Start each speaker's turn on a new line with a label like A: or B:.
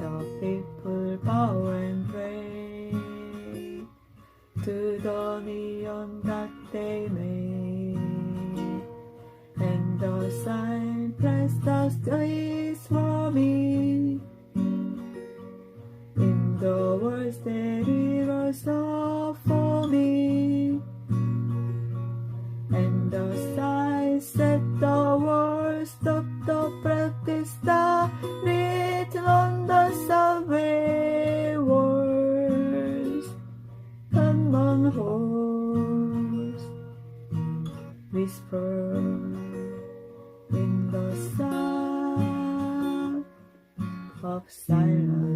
A: the people bow and pray to the neon that they made, and the sign press the streets for me. In the words that rivers are for me, and the sign set the words of the practice that written on the subway walls. Common hosts whisper in the sound of silence.